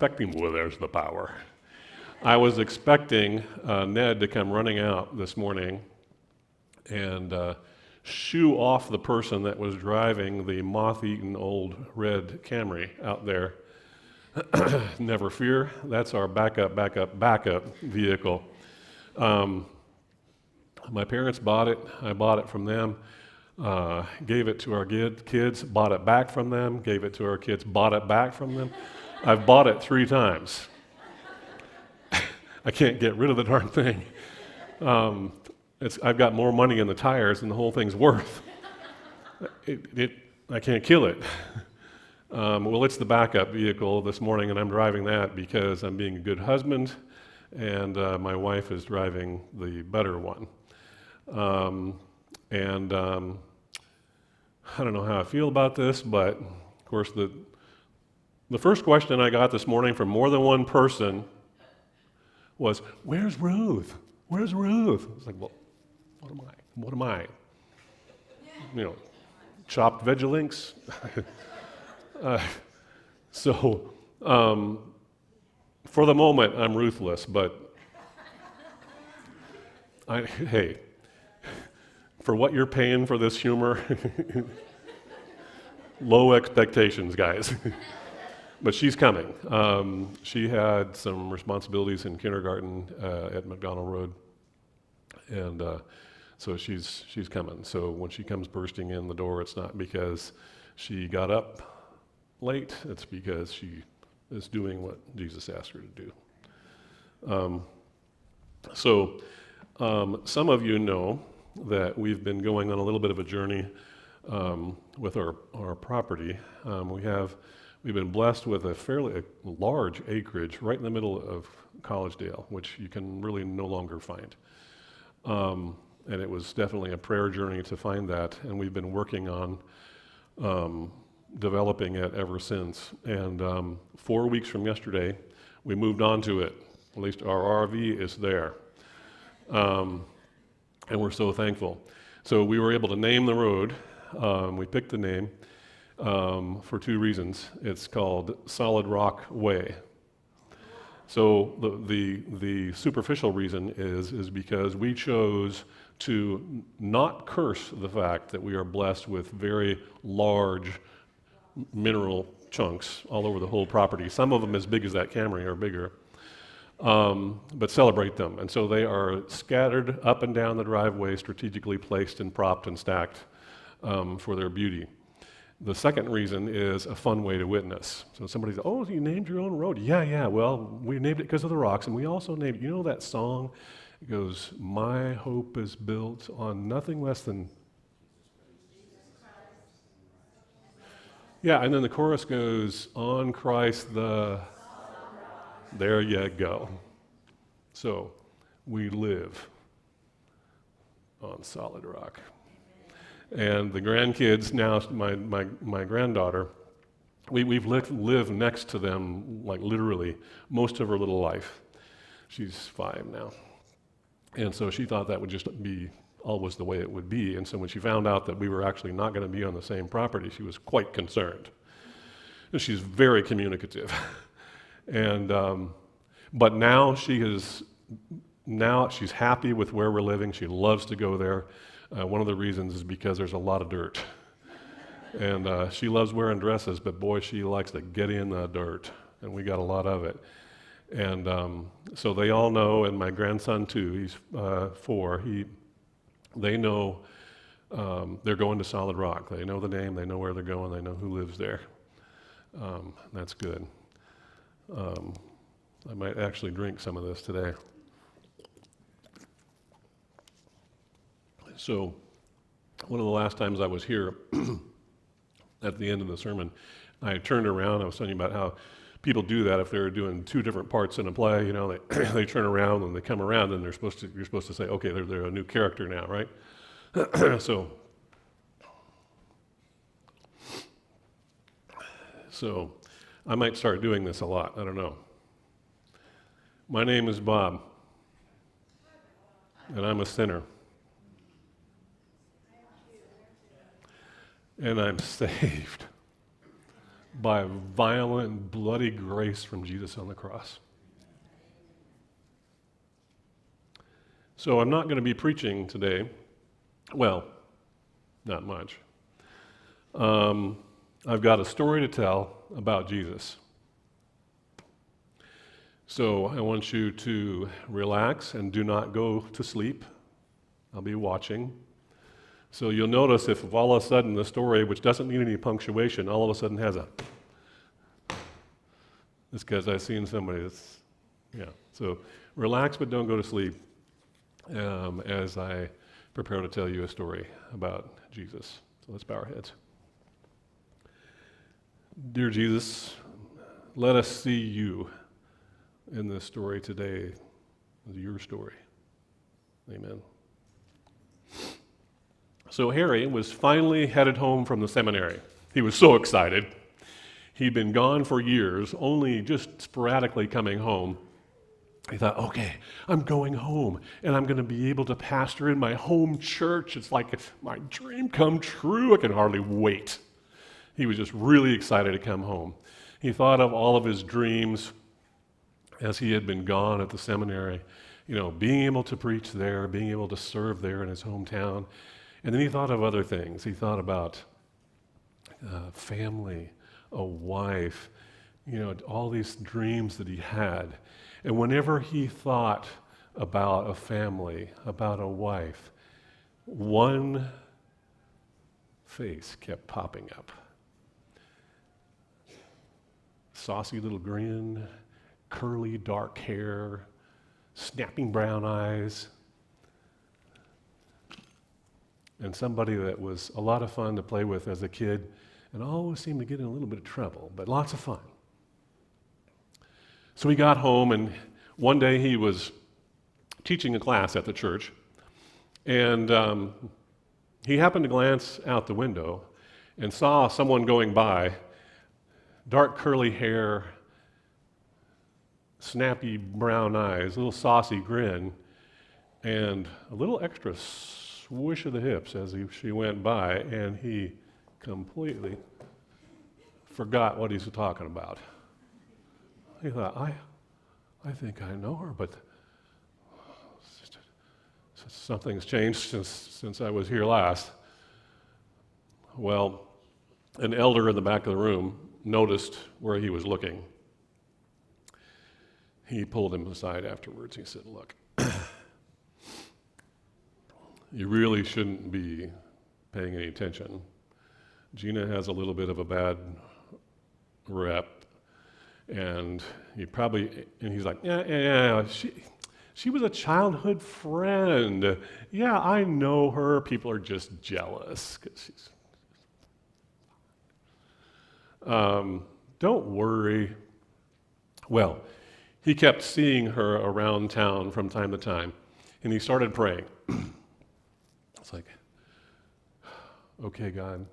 expecting, well, there's the power. I was expecting Ned to come running out this morning and shoo off the person that was driving the moth-eaten old red Camry out there. Never fear, that's our backup vehicle. My parents bought it, I bought it from them, gave it to our kids, bought it back from them, gave it to our kids, bought it back from them. I've bought it 3 times. I can't get rid of the darn thing. I've got more money in the tires than the whole thing's worth. I can't kill it. Well, it's the backup vehicle this morning, and I'm driving that because I'm being a good husband, and my wife is driving the better one. I don't know how I feel about this, but of course the first question I got this morning from more than one person was, "Where's Ruth? Where's Ruth?" I was like, well, what am I? You know, chopped Vegelinks? For the moment, I'm ruthless, but hey, for what you're paying for this humor, low expectations, guys. But she's coming. She had some responsibilities in kindergarten at McDonald Road, and so she's coming. So when she comes bursting in the door, it's not because she got up late, it's because she is doing what Jesus asked her to do. Some of you know that we've been going on a little bit of a journey with our property. We've been blessed with a fairly large acreage right in the middle of Collegedale, which you can really no longer find. And it was definitely a prayer journey to find that, and we've been working on developing it ever since. And 4 weeks from yesterday, we moved on to it. At least our RV is there. And we're so thankful. So we were able to name the road. We picked the name for 2 reasons. It's called Solid Rock Way. So the superficial reason is because we chose to not curse the fact that we are blessed with very large mineral chunks all over the whole property. Some of them as big as that Camry or bigger, but celebrate them. And so they are scattered up and down the driveway, strategically placed and propped and stacked for their beauty. The second reason is a fun way to witness. So somebody says, "Oh, you named your own road?" Yeah, well, we named it because of the rocks, and we also named, you know that song? It goes, "My hope is built on nothing less than..." Yeah, and then the chorus goes, "On Christ the..." There you go. So, we live on solid rock. And the grandkids now, my granddaughter, we've lived next to them, like literally, most of her little life. She's 5 now. And so she thought that would just be always the way it would be. And so when she found out that we were actually not going to be on the same property, she was quite concerned. And she's very communicative. And but now she's happy with where we're living. She loves to go there. One of the reasons is because there's a lot of dirt. And she loves wearing dresses, but boy, she likes to get in the dirt, and we got a lot of it. And so they all know, and my grandson too, he's 4, they know they're going to Solid Rock. They know the name, they know where they're going, they know who lives there. That's good. I might actually drink some of this today. So, one of the last times I was here, at the end of the sermon, I turned around. I was telling you about how people do that if they're doing 2 different parts in a play. You know, they turn around and they come around, and you're supposed to say, okay, they're a new character now, right? So, I might start doing this a lot. I don't know. My name is Bob, and I'm a sinner. And I'm saved by violent, bloody grace from Jesus on the cross. So I'm not going to be preaching today. Well, not much. I've got a story to tell about Jesus. So I want you to relax and do not go to sleep. I'll be watching. So you'll notice if all of a sudden the story, which doesn't need any punctuation, all of a sudden has a, it's because I've seen somebody that's, yeah. So relax, but don't go to sleep as I prepare to tell you a story about Jesus. So let's bow our heads. Dear Jesus, let us see you in this story today, your story. Amen. So Harry was finally headed home from the seminary. He was so excited. He'd been gone for years, only just sporadically coming home. He thought, okay, I'm going home, and I'm going to be able to pastor in my home church. It's like my dream come true. I can hardly wait. He was just really excited to come home. He thought of all of his dreams as he had been gone at the seminary, being able to preach there, being able to serve there in his hometown. And then he thought of other things. He thought about family, a wife, all these dreams that he had. And whenever he thought about a family, about a wife, one face kept popping up. Saucy little grin, curly dark hair, snapping brown eyes, and somebody that was a lot of fun to play with as a kid and always seemed to get in a little bit of trouble, but lots of fun. So he got home, and one day he was teaching a class at the church, and he happened to glance out the window and saw someone going by, dark curly hair, snappy brown eyes, a little saucy grin, and a little extra swish of the hips as she went by, and he completely forgot what he was talking about. He thought, I think I know her, but something's changed since I was here last. Well, an elder in the back of the room noticed where he was looking. He pulled him aside afterwards. He said, look, you really shouldn't be paying any attention. Gina has a little bit of a bad rep, and he's like, yeah, she was a childhood friend. Yeah, I know her. People are just jealous because she's. Don't worry. Well, he kept seeing her around town from time to time, and he started praying. It's like, okay, God,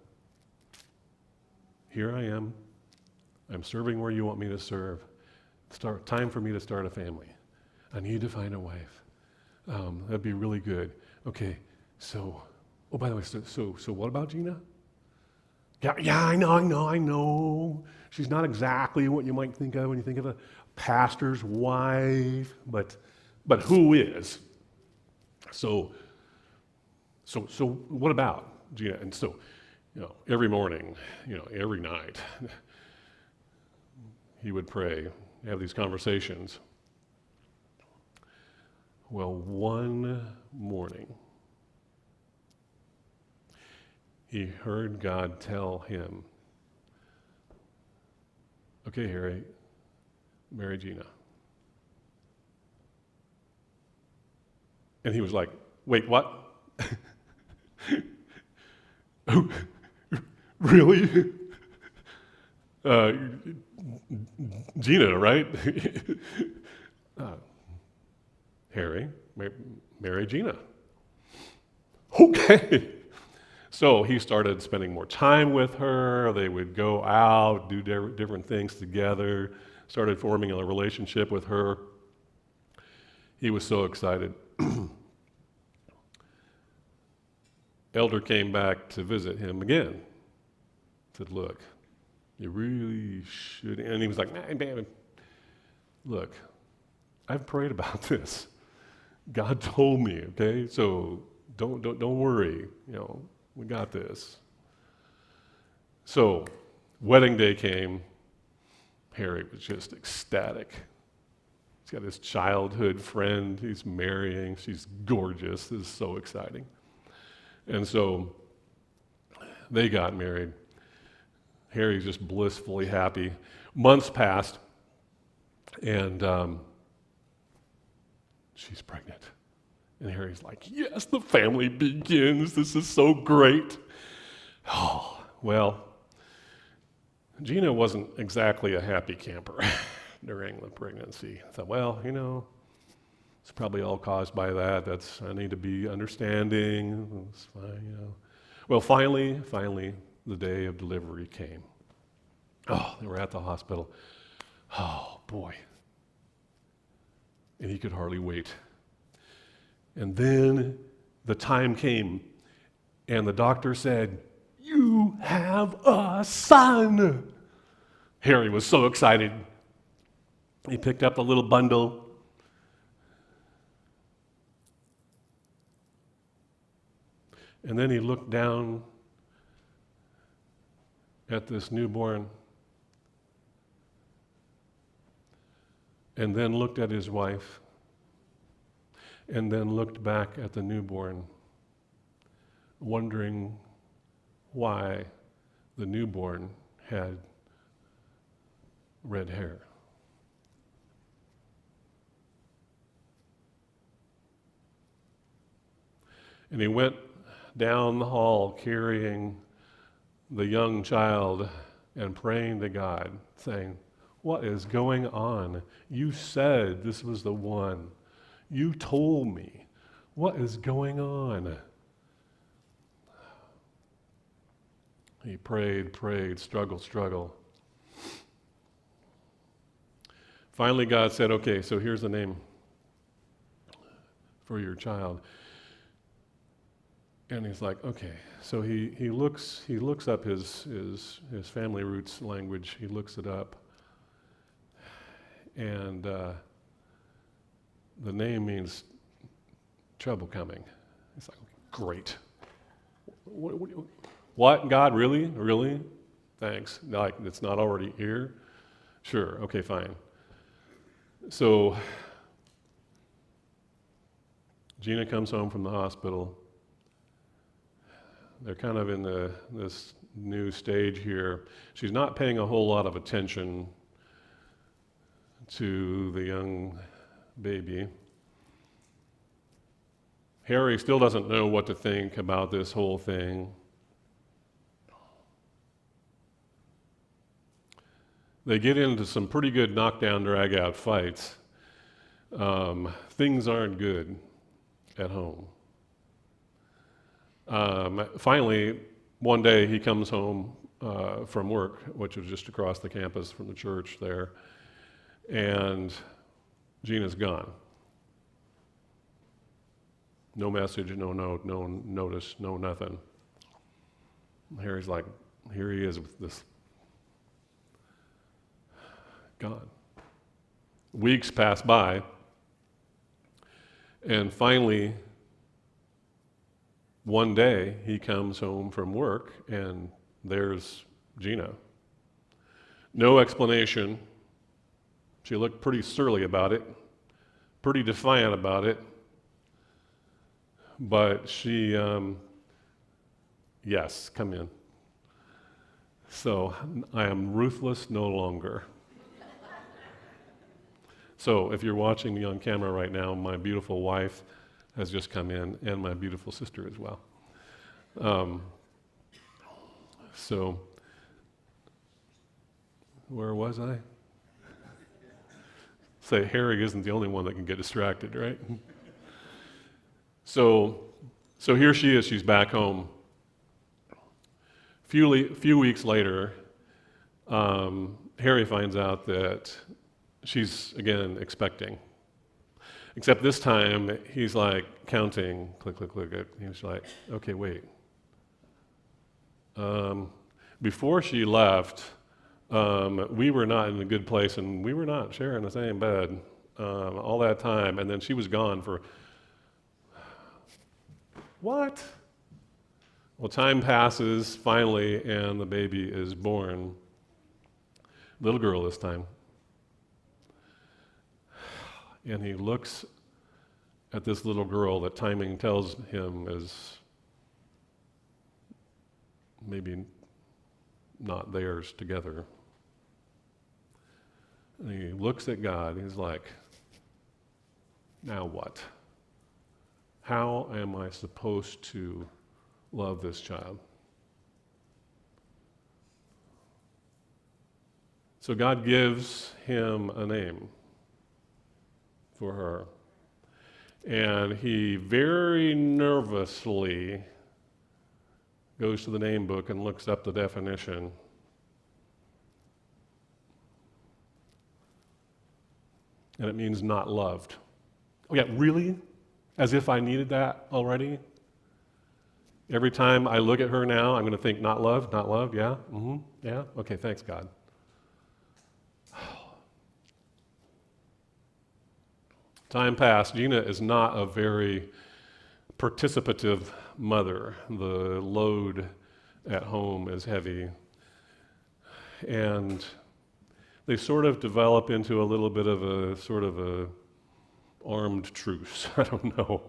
here I am. I'm serving where you want me to serve. Time for me to start a family. I need to find a wife. That'd be really good. Okay, so, oh, by the way, so what about Gina? Yeah, I know. She's not exactly what you might think of when you think of a pastor's wife, but who is? So what about Gina? And so, every morning, every night, he would pray, have these conversations. Well, one morning, he heard God tell him, okay, Harry, marry Gina. And he was like, wait, what? Oh, really? Gina, right? Harry, marry Gina. Okay. So he started spending more time with her. They would go out, do different things together, started forming a relationship with her. He was so excited. Elder came back to visit him again. Said, look, You really should. And he was like, man, look, I've prayed about this. God told me, okay? So don't worry. We got this. So wedding day came. Harry was just ecstatic. He's got his childhood friend he's marrying. She's gorgeous. This is so exciting. And so they got married. Harry's just blissfully happy. Months passed, and she's pregnant. And Harry's like, yes, the family begins. This is so great. Oh, well, Gina wasn't exactly a happy camper during the pregnancy. I thought, well, it's probably all caused by that. I need to be understanding. It's fine, Well, finally, the day of delivery came. Oh, they were at the hospital. Oh, boy. And he could hardly wait. And then the time came, and the doctor said, you have a son. Harry was so excited. He picked up the little bundle. And then he looked down at this newborn, and then looked at his wife, and then looked back at the newborn, wondering why the newborn had red hair. And he went down the hall carrying the young child and praying to God, saying, what is going on? You said this was the one. You told me. What is going on? He prayed, struggled. Finally, God said, okay, so here's the name for your child. And he's like, okay. So he looks up his family roots language. He looks it up. And the name means trouble coming. It's like, great. What? God, really? Really? Thanks. Like, it's not already here? Sure, okay, fine. So Gina comes home from the hospital. They're kind of in this new stage here. She's not paying a whole lot of attention to the young baby. Harry still doesn't know what to think about this whole thing. They get into some pretty good knockdown, drag-out fights. Things aren't good at home. Finally, one day he comes home from work, which was just across the campus from the church there, and Gina's gone. No message, no note, no notice, no nothing. Harry's like, here he is with this. Gone. Weeks pass by, and finally, one day he comes home from work, and there's Gina. No explanation. She looked pretty surly about it, pretty defiant about it, but she, yes, come in. So I am ruthless no longer. So if you're watching me on camera right now, my beautiful wife has just come in, and my beautiful sister as well. So where was I? Say Harry isn't the only one that can get distracted, right? So here she is. She's back home. Few weeks later, Harry finds out that she's again expecting. Except this time, he's like counting, click, click, click. He's like, okay, wait. Before she left, we were not in a good place, and we were not sharing the same bed all that time. And then she was gone for what? Well, time passes finally, and the baby is born. Little girl this time. And he looks at this little girl that timing tells him is maybe not theirs together. And he looks at God, and he's like, now what? How am I supposed to love this child? So God gives him a name for her. And he very nervously goes to the name book and looks up the definition. And it means not loved. Oh yeah, really? As if I needed that already? Every time I look at her now, I'm going to think, not loved, yeah? Yeah? Okay, thanks, God. Time passed. Gina is not a very participative mother. The load at home is heavy. And they sort of develop into a little bit of a armed truce. I don't know.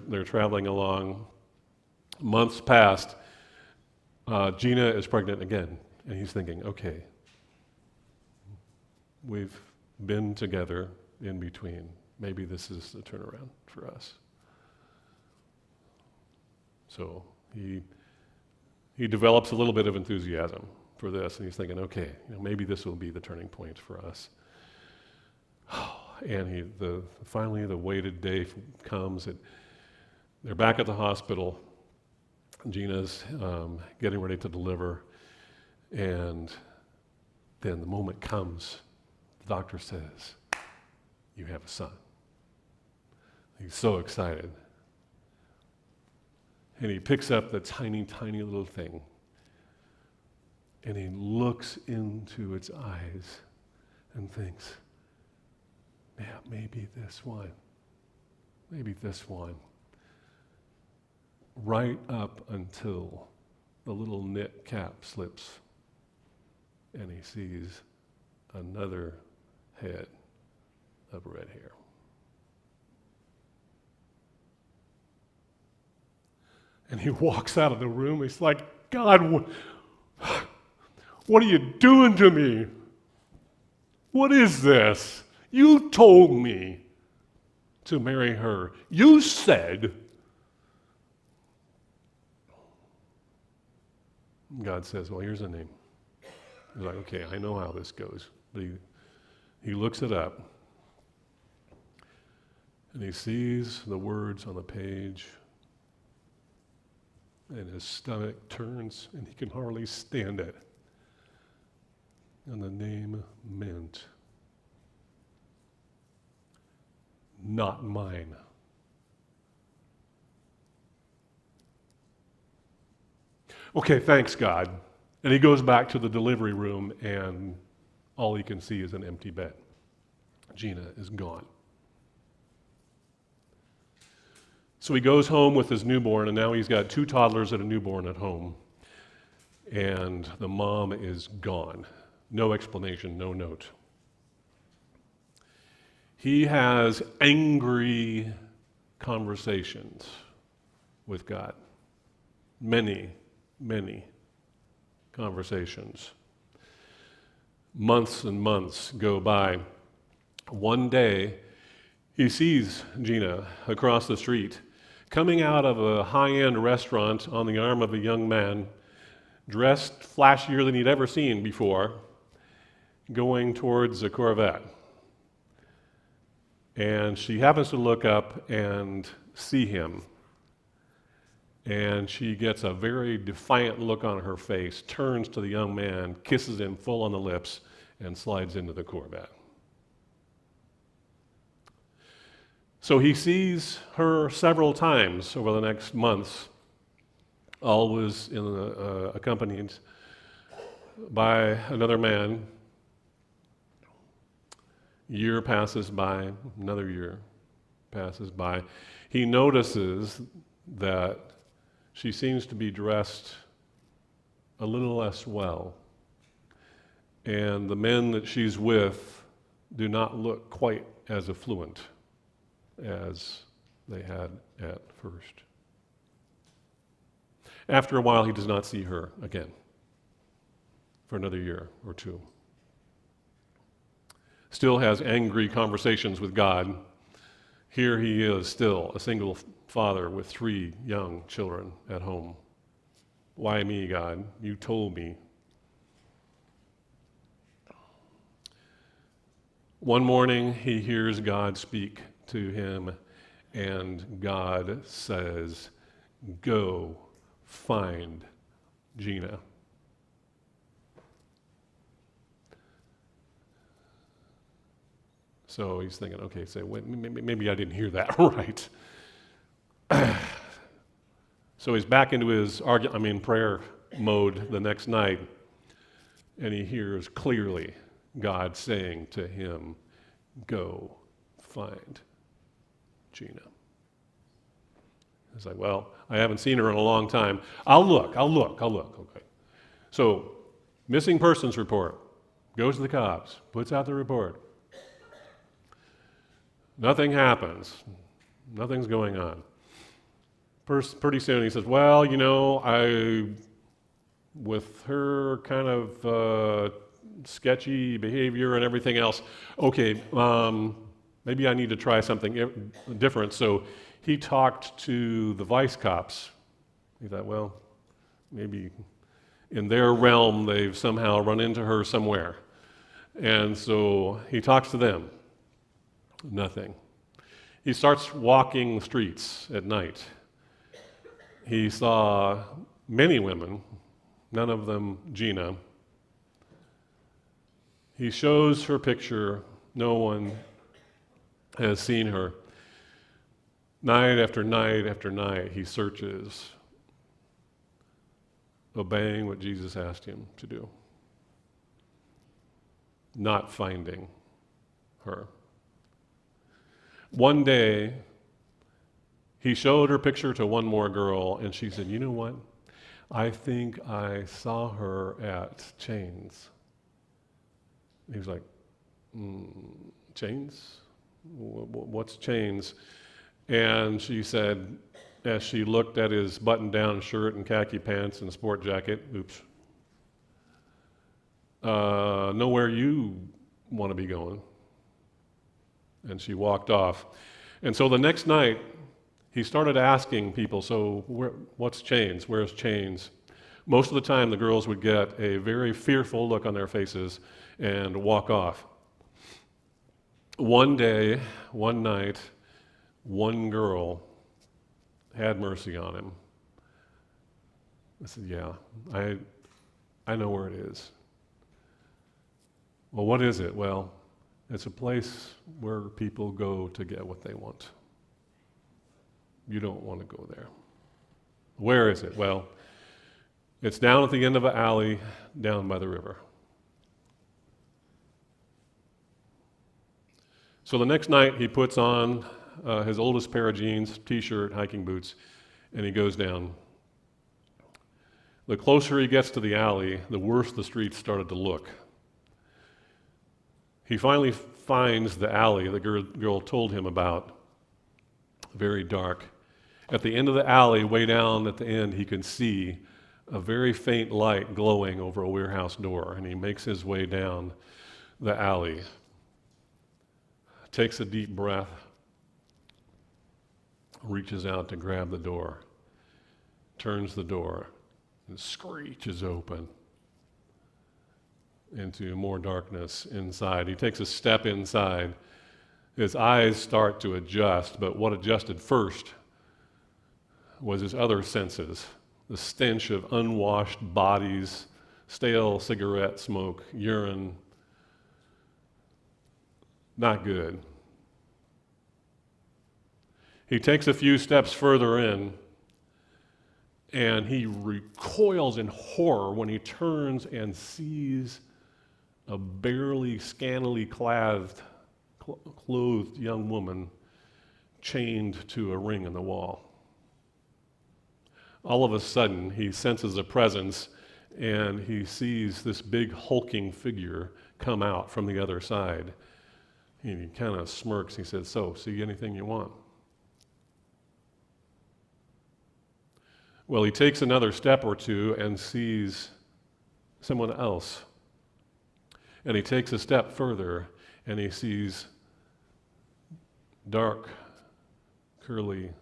They're traveling along. Months passed. Gina is pregnant again. And he's thinking, okay, we've been together in between. Maybe this is the turnaround for us. So he develops a little bit of enthusiasm for this, and he's thinking, okay, maybe this will be the turning point for us. And finally the waited day comes. They're back at the hospital. Gina's getting ready to deliver, and then the moment comes. The doctor says, you have a son. He's so excited. And he picks up the tiny, tiny little thing, and he looks into its eyes and thinks, yeah, maybe this one. Right up until the little knit cap slips, and he sees another head of red hair. And he walks out of the room. He's like, God, what are you doing to me? What is this? You told me to marry her. You said. God says, well, here's a name. He's like, okay, I know how this goes. But he looks it up. And he sees the words on the page, and his stomach turns, and he can hardly stand it. And the name meant, not mine. Okay, thanks, God. And he goes back to the delivery room, and all he can see is an empty bed. Gina is gone. So he goes home with his newborn, and now he's got 2 toddlers and a newborn at home. And the mom is gone. No explanation, no note. He has angry conversations with God. Many conversations. Months and months go by. One day, he sees Gina across the street, coming out of a high-end restaurant on the arm of a young man, dressed flashier than he'd ever seen before, going towards a Corvette. And she happens to look up and see him. And she gets a very defiant look on her face, turns to the young man, kisses him full on the lips, and slides into the Corvette. So he sees her several times over the next months, always accompanied by another man. Year passes by, another year passes by. He notices that she seems to be dressed a little less well, and the men that she's with do not look quite as affluent as they had at first. After a while, he does not see her again for another year or two. Still has angry conversations with God. Here he is, still a single father with 3 young children at home. Why me, God? You told me. One morning, he hears God speak to him, and God says, "Go find Gina." So he's thinking, okay, so wait, maybe I didn't hear that right. So he's back into his prayer mode the next night, and he hears clearly God saying to him, "Go find Gina." He's like, well, I haven't seen her in a long time. I'll look. Okay. So, missing persons report. Goes to the cops, puts out the report. Nothing happens. Nothing's going on. Pretty soon he says, well, with her kind of sketchy behavior and everything else, okay, maybe I need to try something different. So he talked to the vice cops. He thought, well, maybe in their realm they've somehow run into her somewhere. And so he talks to them. Nothing. He starts walking the streets at night. He saw many women, none of them Gina. He shows her picture. No one has seen her. Night after night after night, he searches, obeying what Jesus asked him to do, not finding her. One day, he showed her picture to one more girl, and she said, you know what? I think I saw her at Chains. He was like, Chains? What's Chains? And she said, as she looked at his button-down shirt and khaki pants and sport jacket, nowhere you want to be going. And she walked off. And so the next night, he started asking people, so what's Chains? Where's Chains? Most of the time, the girls would get a very fearful look on their faces and walk off. One day, one night, one girl had mercy on him. I said, yeah, I know where it is. Well, what is it? Well, it's a place where people go to get what they want. You don't want to go there. Where is it? Well, it's down at the end of an alley down by the river. So the next night he puts on his oldest pair of jeans, t-shirt, hiking boots, and he goes down. The closer he gets to the alley, the worse the streets started to look. He finally finds the alley the girl told him about, very dark. At the end of the alley, way down at the end, he can see a very faint light glowing over a warehouse door, and he makes his way down the alley, takes a deep breath, reaches out to grab the door, turns the door, and screeches open into more darkness inside. He takes a step inside. His eyes start to adjust, but what adjusted first was his other senses. The stench of unwashed bodies, stale cigarette smoke, urine. Not good. He takes a few steps further in, And he recoils in horror when he turns and sees a barely scantily clothed young woman chained to a ring in the wall. All of a sudden, he senses a presence, and he sees this big hulking figure come out from the other side. And he kind of smirks. He says, "So, see anything you want?" Well, he takes another step or two and sees someone else. And he takes a step further, and he sees dark, curly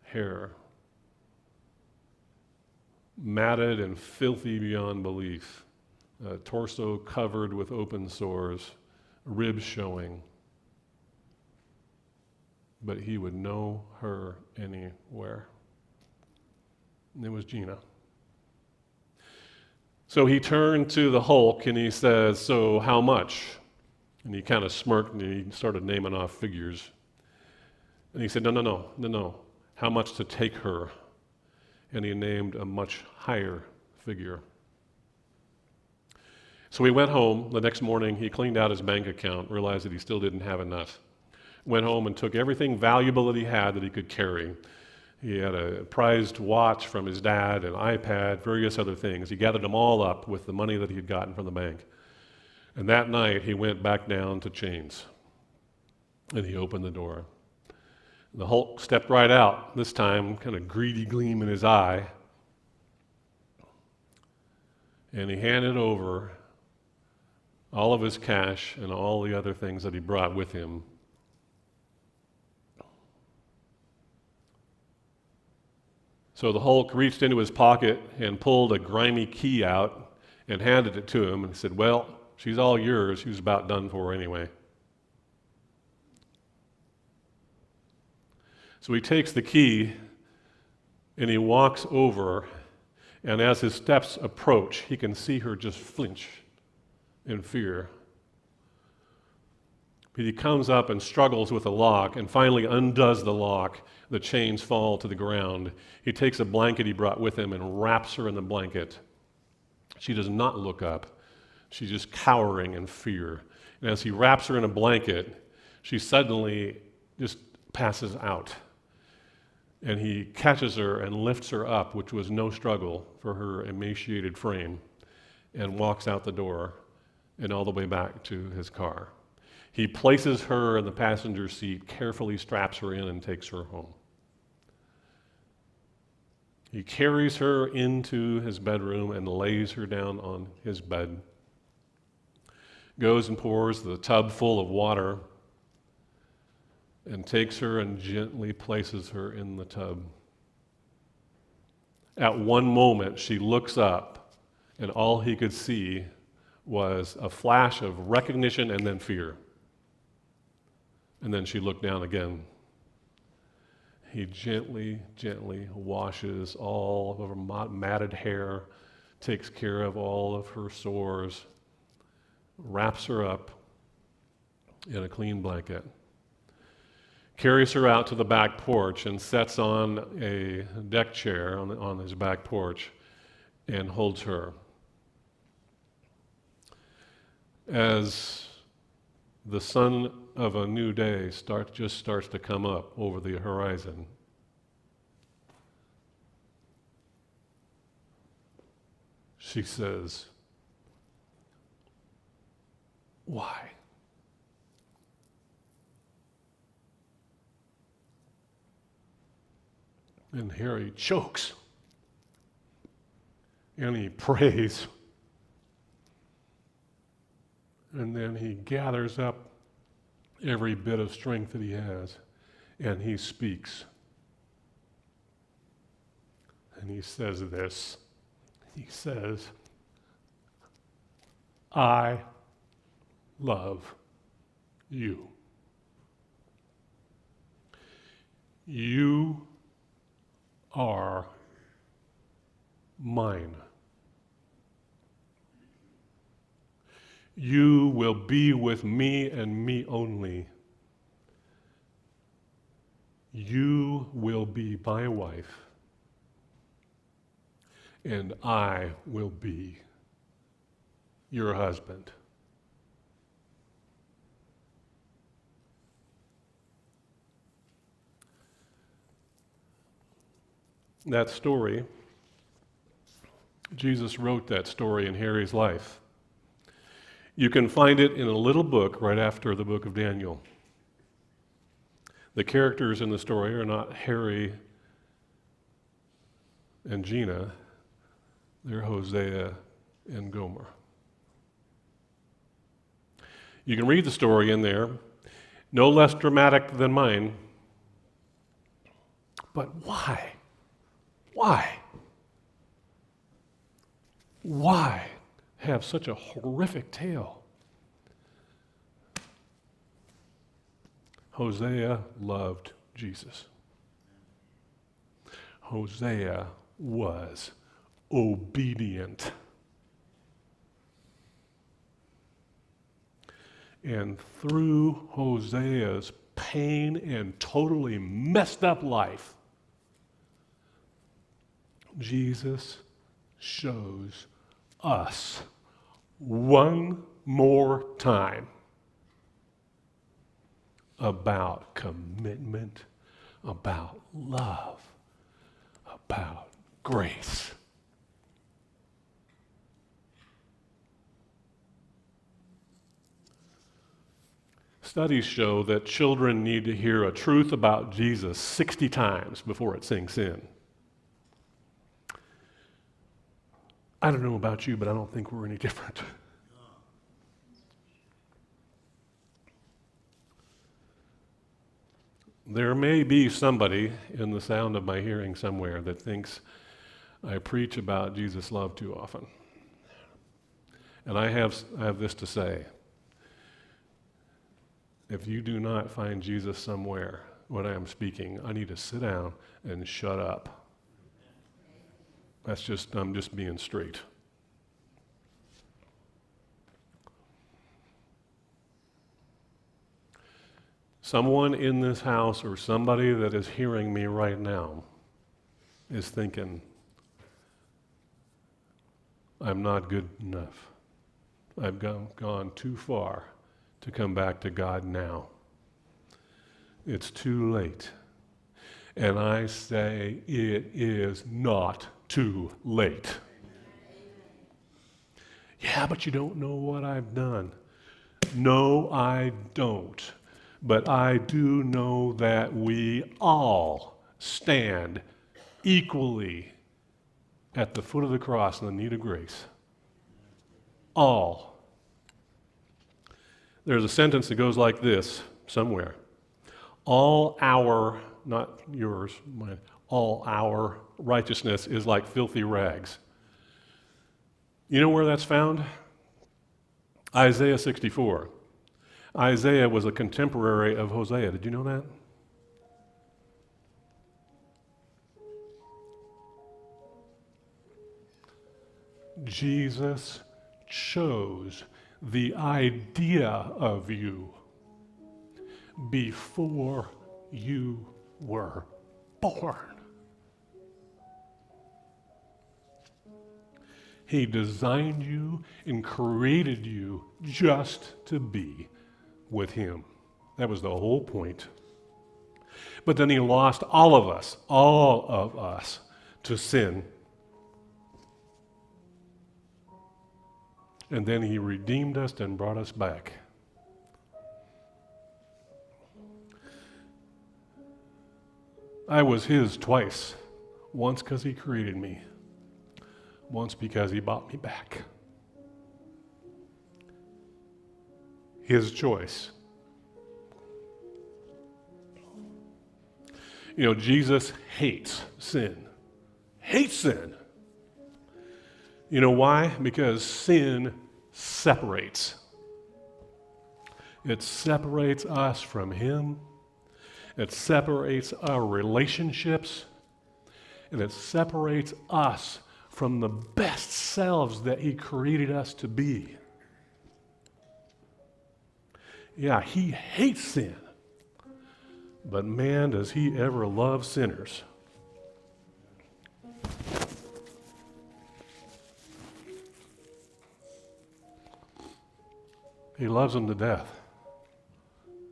hair, matted and filthy beyond belief, a torso covered with open sores, ribs showing. But he would know her anywhere. And it was Gina. So he turned to the Hulk and he says, "So how much?" And he kind of smirked and he started naming off figures. And he said, No. How much to take her?" And he named a much higher figure. So he went home. The next morning, he cleaned out his bank account, realized that he still didn't have enough. Went home and took everything valuable that he had that he could carry. He had a prized watch from his dad, an iPad, various other things. He gathered them all up with the money that he had gotten from the bank. And that night, he went back down to Chains. And he opened the door. The Hulk stepped right out, this time kind of greedy gleam in his eye. And he handed over all of his cash and all the other things that he brought with him. So the Hulk reached into his pocket and pulled a grimy key out and handed it to him and said, "Well, she's all yours. She was about done for anyway." So he takes the key and he walks over, and as his steps approach, he can see her just flinch in fear. But he comes up and struggles with the lock and finally undoes the lock. The chains fall to the ground. He takes a blanket he brought with him and wraps her in the blanket. She does not look up. She's just cowering in fear. And as he wraps her in a blanket, she suddenly just passes out. And he catches her and lifts her up, which was no struggle for her emaciated frame, and walks out the door and all the way back to his car. He places her in the passenger seat, carefully straps her in, and takes her home. He carries her into his bedroom and lays her down on his bed. Goes and pours the tub full of water and takes her and gently places her in the tub. At one moment, she looks up, and all he could see was a flash of recognition and then fear. And then she looked down again. He gently washes all of her matted hair, takes care of all of her sores, wraps her up in a clean blanket, carries her out to the back porch and sets on a deck chair on his back porch and holds her. As the sun of a new day just starts to come up over the horizon, she says, "Why?" And Harry chokes, and he prays, and then he gathers up every bit of strength that he has, and he speaks. And he says this. He says, "I love you. You are mine. You will be with me and me only. You will be my wife, and I will be your husband. That story, Jesus wrote that story in Harry's life. You can find it in a little book right after the book of Daniel. The characters in the story are not Harry and Gina, they're Hosea and Gomer. You can read the story in there, no less dramatic than mine. But why? Why? Why have such a horrific tale? Hosea loved Jesus. Hosea was obedient. And through Hosea's pain and totally messed up life, Jesus shows us one more time about commitment, about love, about grace. Studies show that children need to hear a truth about Jesus 60 times before it sinks in. I don't know about you, but I don't think we're any different. There may be somebody in the sound of my hearing somewhere that thinks I preach about Jesus' love too often. And I have this to say. If you do not find Jesus somewhere when I am speaking, I need to sit down and shut up. I'm just being straight. Someone in this house or somebody that is hearing me right now is thinking, I'm not good enough. I've gone too far to come back to God now. It's too late. And I say it is not too late. Yeah, but you don't know what I've done. No, I don't. But I do know that we all stand equally at the foot of the cross in the need of grace. All. There's a sentence that goes like this somewhere. All our, not yours, mine, all our righteousness is like filthy rags. You know where that's found? Isaiah 64. Isaiah was a contemporary of Hosea. Did you know that? Jesus chose the idea of you before you were born. He designed you and created you just to be with Him. That was the whole point. But then He lost all of us, to sin. And then He redeemed us and brought us back. I was His twice. Once because He created me. Once because He bought me back. His choice. You know, Jesus hates sin. Hates sin. You know why? Because sin separates. It separates us from Him. It separates our relationships. And it separates us from the best selves that He created us to be. Yeah, He hates sin. But man, does He ever love sinners. He loves them to death.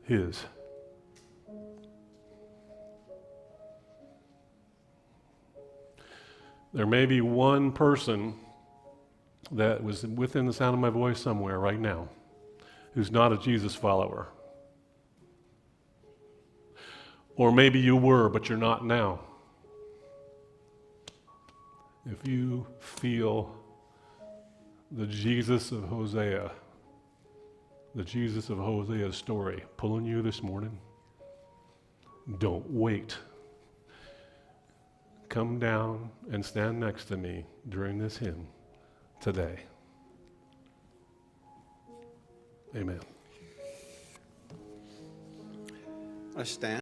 His. There may be one person that was within the sound of my voice somewhere right now who's not a Jesus follower. Or maybe you were, but you're not now. If you feel the Jesus of Hosea, the Jesus of Hosea's story pulling you this morning, don't wait. Come down and stand next to me during this hymn today. Amen. Let's stand.